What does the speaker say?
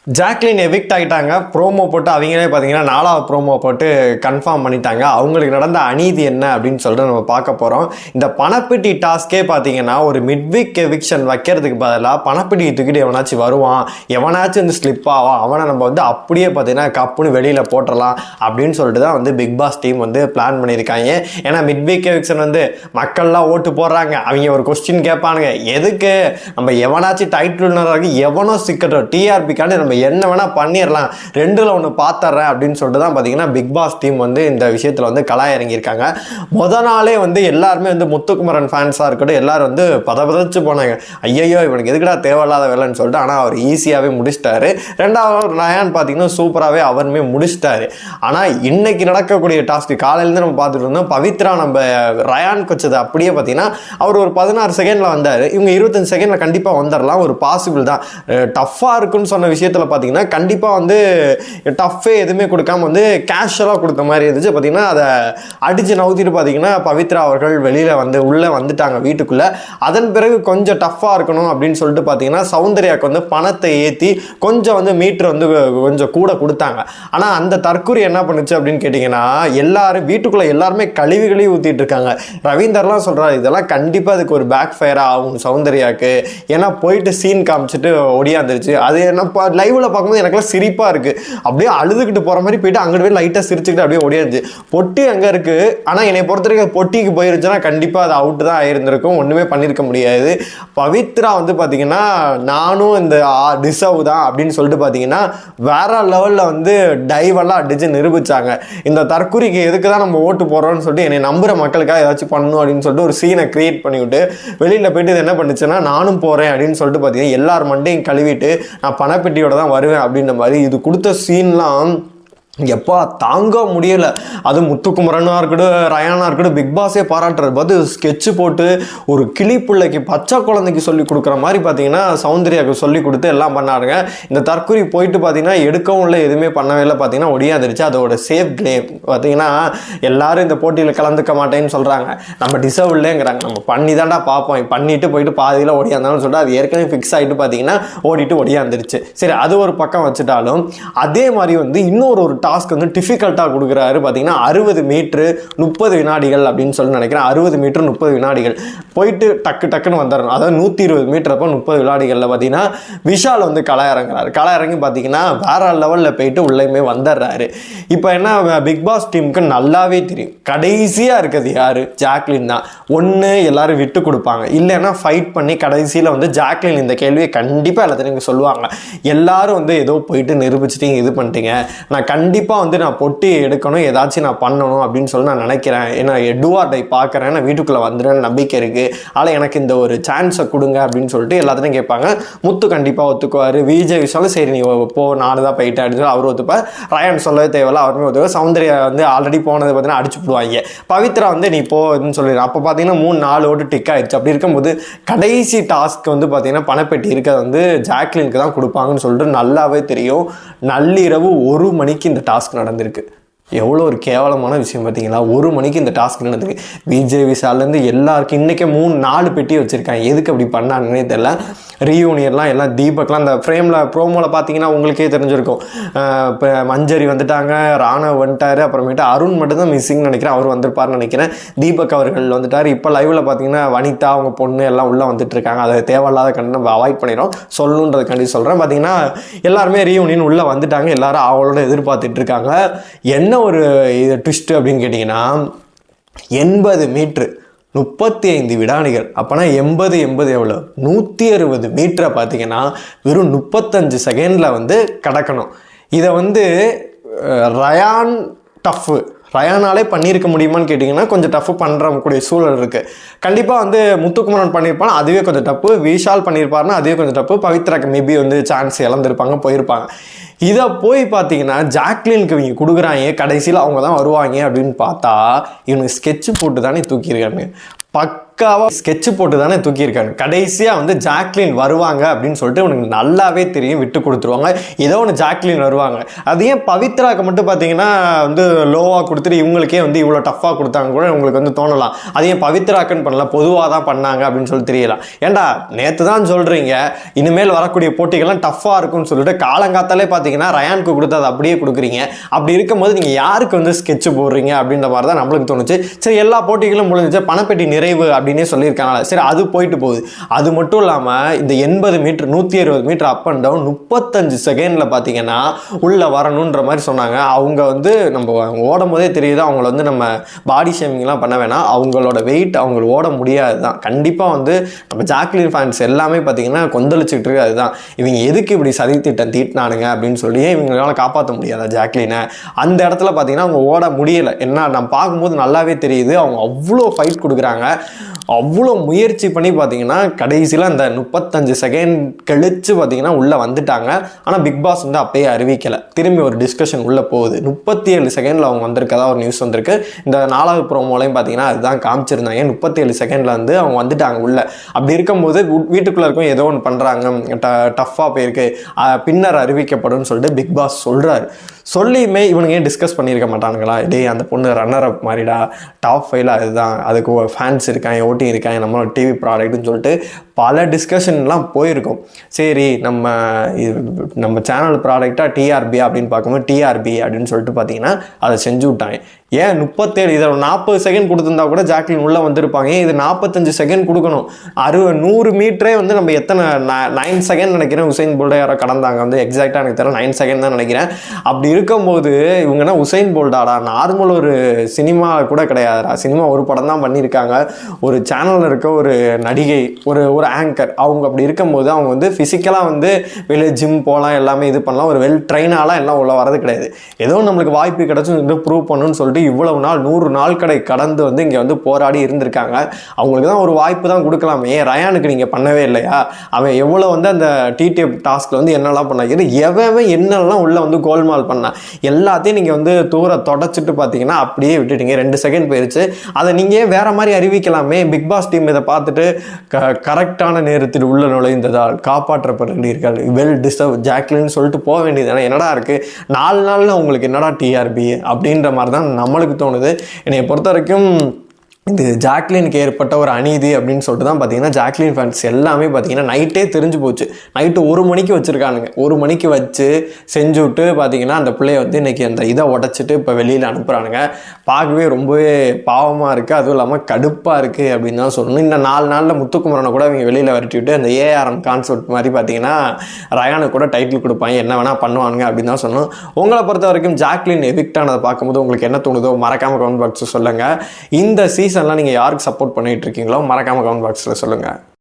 Jacqueline evict ஆகிட்டாங்க. Promo போட்டு அவங்களே பார்த்தீங்கன்னா 4வது ப்ரோமோ போட்டு கன்ஃபார்ம் பண்ணிட்டாங்க. அவங்களுக்கு நடந்த அநீதி என்ன அப்படின்னு சொல்லிட்டு நம்ம பார்க்க போகிறோம். இந்த பணப்பெட்டி டாஸ்கே பார்த்தீங்கன்னா ஒரு மிட்வீக் எவிக்ஷன் வைக்கிறதுக்கு பதிலாக பணப்பெட்டி தூக்கிட்டு எவனாச்சும் வருவான், எவனாச்சும் வந்து ஸ்லிப் ஆவான், அவனை நம்ம வந்து அப்படியே பார்த்தீங்கன்னா கப்புன்னு வெளியில் போட்டுடலாம் அப்படின்னு சொல்லிட்டு தான் வந்து பிக் பாஸ் டீம் வந்து பிளான் பண்ணியிருக்காங்க. ஏன்னா மிட்வீக் எவிக்ஷன் வந்து மக்கள்லாம் ஓட்டு போடுறாங்க, அவங்க ஒரு கொஸ்டின் கேட்பானுங்க, எதுக்கு நம்ம எவனாச்சும் டைட்டில் எவனோ சிக்கட்டும் டிஆர்பிக்கான நம்ம என்ன வேணா பண்ணிடலாம், 2ல் 1 பார்த்துறேன் அப்படின்னு சொல்லிட்டு தான் பார்த்தீங்கன்னா பிக் பாஸ் டீம் வந்து இந்த விஷயத்தில் வந்து கலாய் இறங்கியிருக்காங்க. நாளே வந்து எல்லாருமே வந்து முத்துக்குமரன் ஃபேன்ஸாக இருக்கட்டும் எல்லாரும் வந்து பதச்சு போனாங்க, ஐயோ இவனுக்கு எதுக்குடா தேவையில்லாத வேலைன்னு சொல்லிட்டு. ஆனால் அவர் ஈஸியாகவே முடிச்சிட்டாரு. 2வது ரயான் பார்த்தீங்கன்னா சூப்பராகவே அவருமே முடிச்சிட்டாரு. ஆனால் இன்னைக்கு நடக்கக்கூடிய டாஸ்க் காலையிலேருந்து நம்ம பார்த்துட்டு இருந்தோம். பவித்ரா நம்ம ரயான் வச்சது அப்படியே பார்த்தீங்கன்னா அவர் ஒரு 16 செகண்டில் வந்தார், இவங்க 25 செகண்டில் கண்டிப்பாக வந்துடலாம், ஒரு பாசிபிள் தான். டஃப்பாக இருக்குன்னு சொன்ன விஷயத்தில் பார்த்தீங்கன்னா கண்டிப்பாக வந்து டஃப்பே எதுவுமே கொடுக்காம வந்து கேஷுவலாக கொடுத்த மாதிரி இருந்துச்சு. பார்த்தீங்கன்னா அதை அடித்து நவுத்திட்டு பார்த்தீங்கன்னா பவித்ரா அவர்கள் வெளியில் வந்து உள்ளே வந்துட்டாங்க வீட்டுக்குள்ளே. அதன் பிறகு கொஞ்சம் டஃப்பாக இருக்கணும் அப்படின்னு சொல்லிட்டு பார்த்தீங்கன்னா சௌந்தர்யாவுக்கு வந்து பணத்தை ஏற்றி கொஞ்சம் வந்து மீட்டர் வந்து கொஞ்சம் கூட கொடுத்தாங்க. ஆனால் அந்த தற்கொலை என்ன பண்ணுச்சு அப்படின்னு கேட்டிங்கன்னா எல்லாரும் வீட்டுக்குள்ளே எல்லாருமே கழுவி ஊற்றிட்டு இருக்காங்க. ரவீந்தர்லாம் சொல்கிறார் இதெல்லாம் கண்டிப்பாக அதுக்கு ஒரு பேக் ஃபயராக ஆகும் சௌந்தர்யாவுக்கு, ஏன்னா போயிட்டு சீன் காமிச்சிட்டு ஒடியாந்துருச்சு. அது என்னப்பா லைவ்ல பார்க்கும்போது எனக்குலாம் சிரிப்பா இருக்கு, அப்படியே அழுதுகிட்டு போற மாதிரி போயிட்டு அங்கிட்டு போய் லைட்டா சிரிச்சுக்கிட்டு அப்படியே ஓடியாச்சு. பொட்டி அங்க இருக்கு, ஆனா என்னை பொறுத்த வரைக்கும் பொட்டிக்கு போயிருச்சுன்னா கண்டிப்பா அது அவுட் தான் ஆயிருந்திருக்கும், ஒண்ணுமே பண்ணிருக்க முடியாது. பவித்ரா வந்து பாத்தீங்கன்னா நானும் இந்த டிசர்வ் தான் அப்படின்னு சொல்லிட்டு பாத்தீங்கன்னா வேற லெவல்ல வந்து டைவெல்லாம் அடிச்சு நிரூபிச்சாங்க. இந்த தற்குறிக்கு எதுக்கு தான் நம்ம ஓட்டு போறோம்னு சொல்லிட்டு என்னை நம்புற மக்களுக்காக ஏதாச்சும் பண்ணணும் அப்படின்னு சொல்லிட்டு ஒரு சீனை கிரியேட் பண்ணிவிட்டு வெளியில போயிட்டு இது என்ன பண்ணுச்சுன்னா நானும் போறேன் அப்படின்னு சொல்லிட்டு பாத்தீங்கன்னா எல்லார் மண்டையும் கழுவிட்டு நான் பணப்பெட்டியோட தான் வருவேன் அப்படின்ற மாதிரி இது கொடுத்த சீன்லாம் எப்பா தாங்க முடியலை. அது முத்துக்குமரனாக இருக்கட்டும் ரயானாக இருக்கட்டும் பிக் பாஸே பாராட்டுறது பார்த்து ஸ்கெட்சு போட்டு ஒரு கிளி பிள்ளைக்கு பச்சை குழந்தைக்கு சொல்லி கொடுக்குற மாதிரி பார்த்தீங்கன்னா சௌந்தர்யாவுக்கு சொல்லி கொடுத்து எல்லாம் பண்ணாருங்க. இந்த தற்கொலை போயிட்டு பார்த்தீங்கன்னா எடுக்கவும் இல்லை, எதுவுமே பண்ணவே இல்லை, பார்த்தீங்கன்னா ஒடியாந்துருச்சு. அதோட சேஃப் கேம் பார்த்தீங்கன்னா எல்லாரும் இந்த போட்டியில் கலந்துக்க மாட்டேன்னு சொல்கிறாங்க, நம்ம டிசர்வ் இல்லைங்கிறாங்க, நம்ம பண்ணி தாண்டா பார்ப்போம், பண்ணிட்டு போயிட்டு பாதியில் ஒடியாந்தாலும் சொல்லிட்டு அது ஏற்கனவே ஃபிக்ஸ் ஆகிட்டு பார்த்தீங்கன்னா ஓடிட்டு ஒடியாந்துருச்சு. சரி அது ஒரு பக்கம் வச்சுட்டாலும் அதே மாதிரி வந்து இன்னொரு டாஸ்க் வந்து டிஃபிகல்ட்டாக கொடுக்குறாரு. பார்த்தீங்கன்னா 60 மீட்ரு 30 வினாடிகள் அப்படின்னு சொல்லி நினைக்கிறேன். 60 மீட்டர் 30 வினாடிகள் போயிட்டு டக்குன்னு வந்துடணும். அதாவது 120 மீட்டர் அப்போ 30 வினாடிகளில் பார்த்தீங்கன்னா விஷால் வந்து களை இறங்கி பார்த்தீங்கன்னா வேற லெவலில் போயிட்டு உள்ளேயுமே வந்துடுறாரு. இப்போ என்ன பிக் பாஸ் டீமுக்கு நல்லாவே தெரியும் கடைசியாக இருக்கிறது யாரு, ஜாக்லின் தான். ஒன்று எல்லாரும் விட்டு கொடுப்பாங்க, இல்லைன்னா ஃபைட் பண்ணி கடைசியில் வந்து ஜாக்லின் இந்த கேள்வியை கண்டிப்பாக எல்லாத்தையும் சொல்லுவாங்க. எல்லாரும் வந்து ஏதோ போயிட்டு நிரூபிச்சுட்டு இது பண்ணிட்டீங்க, நான் கண்டிப்பாக வந்து நான் பொட்டி எடுக்கணும், ஏதாச்சும் நான் பண்ணணும் அப்படின்னு சொல்லி நான் நினைக்கிறேன், ஏன்னா எட்வார்டை பார்க்குறேன், நான் வீட்டுக்குள்ளே வந்துடுறேன்னு நம்பிக்கை இருக்குது, ஆனால் எனக்கு இந்த ஒரு சான்ஸை கொடுங்க அப்படின்னு சொல்லிட்டு எல்லாத்தையும் கேட்பாங்க. முத்து கண்டிப்பாக ஒத்துக்குவார், விஜய் விஷாலும் சரி நீ போ நானு தான் போயிட்டேன் அப்படின்னு சொல்லி அவர் ஒத்துப்பார். ரயான் சொல்லவே தேவையில்ல, அவருமே ஒத்துப்பார். சௌந்தர்யா வந்து ஆல்ரெடி போனது பார்த்தீங்கன்னா அடிச்சு போடுவாங்க. பவித்ரா வந்து நீ போன்னு சொல்லிடுறேன். அப்போ பார்த்தீங்கன்னா 3-4 ஓட்டு டிக் ஆயிடுச்சு. அப்படி இருக்கும்போது கடைசி டாஸ்க் வந்து பார்த்தீங்கன்னா பணப்பெட்டி இருக்கிறது வந்து ஜாக்லினுக்கு தான் கொடுப்பாங்கன்னு சொல்லிட்டு நல்லாவே தெரியும். நள்ளிரவு 1 மணிக்கு இந்த டாஸ்க் நடந்திருக்கு. எவ்வளோ ஒரு கேவலமான விஷயம் பார்த்தீங்களா, 1 மணிக்கு இந்த டாஸ்க் நடந்திருக்கு. விஜய் விஷாலேருந்து எல்லாருக்கும் இன்றைக்கே 3-4 பெட்டி வச்சுருக்காங்க. எதுக்கு அப்படி பண்ணாங்கன்னே தெரியல. ரீயூனியர்லாம் எல்லாம் தீபக்லாம் அந்த ஃப்ரேமில் ப்ரோமோவில் பார்த்தீங்கன்னா உங்களுக்கே தெரிஞ்சிருக்கும். இப்போ மஞ்சரி வந்துட்டாங்க, ராணவ் வந்துட்டார், அப்புறமேட்டு அருண் மட்டும்தான் மிஸ்ஸிங்னு நினைக்கிறேன், அவர் வந்திருப்பார்னு நினைக்கிறேன். தீபக் அவர்கள் வந்துட்டார். இப்போ லைவில் பார்த்தீங்கன்னா வனிதா அவங்க பொண்ணு எல்லாம் உள்ளே வந்துட்டு இருக்காங்க. அதை தேவையில்லாத கண்டு நம்ம அவாய்ட் பண்ணிடும் சொல்லணுன்றதுக்காண்டி சொல்கிறேன். பார்த்தீங்கன்னா எல்லாருமே ரீயூனியன் உள்ளே வந்துட்டாங்க, எல்லாரும் அவளோட எதிர்பார்த்துட்டு இருக்காங்க. என்ன ஒரு இது ட்விஸ்ட் அப்படின்னு கேட்டிங்கன்னா 80 மீட்ரு 35 வினாடிகள், அப்போனா 80 எவ்வளோ 160 மீட்டரை பார்த்தீங்கன்னா வெறும் 35 செகண்டில் வந்து கடக்கணும். இதை வந்து ரயான் டஃப்பு ரயானாலே பண்ணியிருக்க முடியுமான்னு கேட்டிங்கன்னா கொஞ்சம் டஃப்பு பண்ணுறக்கூடிய சூழல் இருக்குது. கண்டிப்பாக வந்து முத்துக்குமரன் பண்ணியிருப்பாங்க, அதுவே கொஞ்சம் டப்பு. விஷால் பண்ணியிருப்பாருன்னா அதுவே கொஞ்சம் டப்பு. பவித்ராக்கு மேபி வந்து சான்ஸ் இழந்திருப்பாங்க, போயிருப்பாங்க. இதை போய் பார்த்தீங்கன்னா ஜாக்லினுக்கு இவங்க கொடுக்குறாங்க, கடைசியில் அவங்க தான் வருவாங்க அப்படின்னு பார்த்தா இவனுக்கு ஸ்கெட்சு போட்டு தானே தூக்கியிருக்காங்க. பக்கா பக்காவா ஸ்கெட்ச் போட்டு தானே தூக்கியிருக்காங்க. கடைசியா வந்து ஜாக்லின் வருவாங்க அப்படின்னு சொல்லிட்டு உனக்கு நல்லாவே தெரியும், விட்டு கொடுத்துருவாங்க. ஏதோ ஒன்று ஜாக்லின் வருவாங்க. அது ஏன் பவித்ராக்கு மட்டும் பார்த்தீங்கன்னா வந்து லோவாக கொடுத்துட்டு இவங்களுக்கே வந்து இவ்வளோ டஃப்பாக கொடுத்தாங்க கூட உங்களுக்கு வந்து தோணலாம். அது ஏன் பவித்ராக்குன்னு பண்ணல, பொதுவாக தான் பண்ணாங்க அப்படின்னு சொல்லி தெரியலாம். ஏன்டா நேற்று தான் சொல்றீங்க இனிமேல் வரக்கூடிய போட்டிகள்லாம் டஃப்பாக இருக்கும்னு சொல்லிட்டு காலங்காத்தாலே பார்த்தீங்கன்னா ரயானுக்கு கொடுத்து அதை அப்படியே கொடுக்குறீங்க. அப்படி இருக்கும்போது நீங்கள் யாருக்கு வந்து ஸ்கெட்ச் போடுறீங்க அப்படின்ற மாதிரி தான் நம்மளுக்கு தோணுச்சு. சரி, எல்லா போட்டிகளும் முடிஞ்சிச்சு, பணப்பெட்டி நிறைவு அப்படின்னே சொல்லியிருக்காங்க. சரி, அது போயிட்டு போகுது. அது மட்டும் இல்லாமல் இந்த 80 metre 120 metre up and down 35 செகண்டில் பார்த்தீங்கன்னா உள்ளே வரணுன்ற மாதிரி சொன்னாங்க. அவங்க வந்து நம்ம ஓடும் போதே தெரியுது அவங்கள வந்து நம்ம பாடி ஷேமிங்லாம் பண்ண வேணாம். அவங்களோட வெயிட் அவங்க ஓட முடியாது தான். கண்டிப்பாக வந்து நம்ம ஜாக்லின் ஃபேன்ஸ் எல்லாமே பார்த்தீங்கன்னா கொந்தளிச்சுட்டு இருக்கு. அதுதான் இவங்க எதுக்கு இப்படி சதி திட்டம் தீட்டினானுங்க அப்படின்னு சொல்லி இவங்களால காப்பாற்ற முடியாதா ஜாக்லினை. அந்த இடத்துல பார்த்தீங்கன்னா அவங்க ஓட முடியலை. என்ன நம்ம பார்க்கும்போது நல்லாவே தெரியுது அவங்க அவ்வளோ ஃபைட் கொடுக்குறாங்க, அவ்வளோ முயற்சி பண்ணி பார்த்தீங்கன்னா கடைசியில் அந்த 35 செகண்ட் கழிச்சு பார்த்தீங்கன்னா உள்ளே வந்துட்டாங்க. ஆனால் பிக் பாஸ் வந்து அப்பயே அறிவிக்கலை. திரும்பி ஒரு டிஸ்கஷன் உள்ளே போகுது. 37 செகண்டில் அவங்க வந்திருக்கதா ஒரு நியூஸ் வந்திருக்கு. இந்த 4வது ப்ரோமோலையும் பார்த்தீங்கன்னா அதுதான் காமிச்சிருந்தாங்க. 37 செகண்டில் வந்து அவங்க வந்துட்டாங்க உள்ளே. அப்படி இருக்கும்போது வீட்டுக்குள்ளே இருக்கும் ஏதோ ஒன்று பண்ணுறாங்க, டஃப்பாக போயிருக்கு, பின்னர் அறிவிக்கப்படும் சொல்லிட்டு பிக் பாஸ் சொல்கிறாரு. சொல்லியுமே இவனுங்க ஏன் டிஸ்கஸ் பண்ணியிருக்க மாட்டானுங்களா? டேய் அந்த பொண்ணு ரன்னர் அப் மாதிரிடா, டாப் 5 அதுதான், அதுக்கு ஃபேன்ஸ் இருக்காங்க, ஓட்டிங் இருக்காங்க, நம்மளோட டிவி ப்ராடக்ட்னு சொல்லிட்டு பல டிஸ்கஷன்லாம் போயிருக்கும். சரி, நம்ம சேனல் ப்ராடக்டாக டிஆர்பி அப்படின்னு பார்க்கும்போது டிஆர்பி அப்படின்னு சொல்லிட்டு பார்த்தீங்கன்னா அதை செஞ்சு விட்டாங்க. ஏன் 37 இதில் 40 செகண்ட் கொடுத்துருந்தா கூட ஜாக்லின் உள்ளே வந்திருப்பாங்க. இது 45 செகண்ட் கொடுக்கணும். 100 மீட்டரே வந்து நம்ம எத்தனை 9 செகண்ட் நினைக்கிறேன் உசைன் போல்டை யாரோ கடந்தாங்க, வந்து எக்ஸாக்டாக எனக்கு தெரியல, 9 செகண்ட் தான் நினைக்கிறேன். அப்படி இருக்கும்போது இவங்கன்னா உசைன் போல்டாடா, நார்மல் ஒரு சினிமா கூட கிடையாதுடா. சினிமா ஒரு படம் தான் பண்ணியிருக்காங்க, ஒரு சேனலில் இருக்க ஒரு நடிகை, ஒரு ஆங்கர். அவங்க அப்படி இருக்கும்போது அவங்க வந்து ஃபிசிக்கலாக வந்து வெளியே ஜிம் போகலாம், எல்லாமே இது பண்ணலாம், ஒரு வெல் ட்ரெயினாலாம் எல்லாம் உள்ள வரது கிடையாது. ஏதோ நம்மளுக்கு வாய்ப்பு கிடச்சி ப்ரூவ் பண்ணணும்னு சொல்லிட்டு இவ்வளவு நாள் 100 நாள் கடை கடந்து வந்து இங்கே வந்து போராடி இருந்திருக்காங்க. அவங்களுக்கு தான் ஒரு வாய்ப்பு தான் கொடுக்கலாமே. ரயானுக்கு நீங்கள் பண்ணவே இல்லையா? அவன் எவ்வளோ வந்து அந்த டிடிஎஃப் டாஸ்கில் வந்து என்னெல்லாம் பண்ணாங்க, எவன் என்னெல்லாம் உள்ளே வந்து கோல்மால் பண்ணான், எல்லாத்தையும் நீங்கள் வந்து தொடச்சிட்டு பார்த்தீங்கன்னா அப்படியே விட்டுட்டீங்க. 2 செகண்ட் போயிடுச்சு. அதை நீங்கள் வேற மாதிரி அறிவிக்கலாமே. பிக் பாஸ் டீம் இதை பார்த்துட்டு கரெக்டான நேரத்தில் உள்ள நுழைந்ததால் காப்பாற்றப்படுகிறீர்கள், வெல் டிசர்வ் ஜாக்லின்னு சொல்லிட்டு போக வேண்டியது. என்னடா இருக்குது 4 நாளில் உங்களுக்கு என்னடா டிஆர்பி அப்படின்ற மாதிரி தான் நம்மளுக்கு தோணுது. என்னை பொறுத்த வரைக்கும் இது ஜாக்லினுக்கு ஏற்பட்ட ஒரு அநீதி அப்படின்னு சொல்லிட்டு தான் பார்த்தீங்கன்னா ஜாக்லின் ஃபேன்ஸ் எல்லாமே பார்த்தீங்கன்னா நைட்டே தெரிஞ்சு போச்சு. நைட்டு 1 மணிக்கு வச்சுருக்கானுங்க. 1 மணிக்கு வச்சு செஞ்சு விட்டு பார்த்தீங்கன்னா அந்த பிள்ளைய வந்து இன்றைக்கி அந்த இதை உடச்சிட்டு இப்போ வெளியில் அனுப்புகிறானுங்க. பார்க்கவே ரொம்பவே பாவமாக இருக்குது, அதுவும் இல்லாமல் கடுப்பாக இருக்குது அப்படின்னு தான் சொல்லணும். இந்த 4 நாளில் முத்துக்குமரனை கூட அவங்க வெளியில் வரட்டி விட்டு அந்த ஏஆர்எம் கான்செப்ட் மாதிரி பார்த்தீங்கன்னா ரயானுக்கு கூட டைட்டில் கொடுப்பாங்க, என்ன வேணால் பண்ணுவானுங்க அப்படின்னு தான் சொல்லணும். உங்களை பொறுத்த வரைக்கும் ஜாக்லின் எவிக்ட் ஆனதை பார்க்கும்போது உங்களுக்கு என்ன தோணுதோ மறக்காமல் கமெண்ட் பாக்ஸில் சொல்லுங்கள். இந்த சீசன்லாம் நீங்கள் யாருக்கு சப்போர்ட் பண்ணிட்டு இருக்கீங்களோ மறக்காமல் கமெண்ட் பாக்ஸில் சொல்லுங்கள்.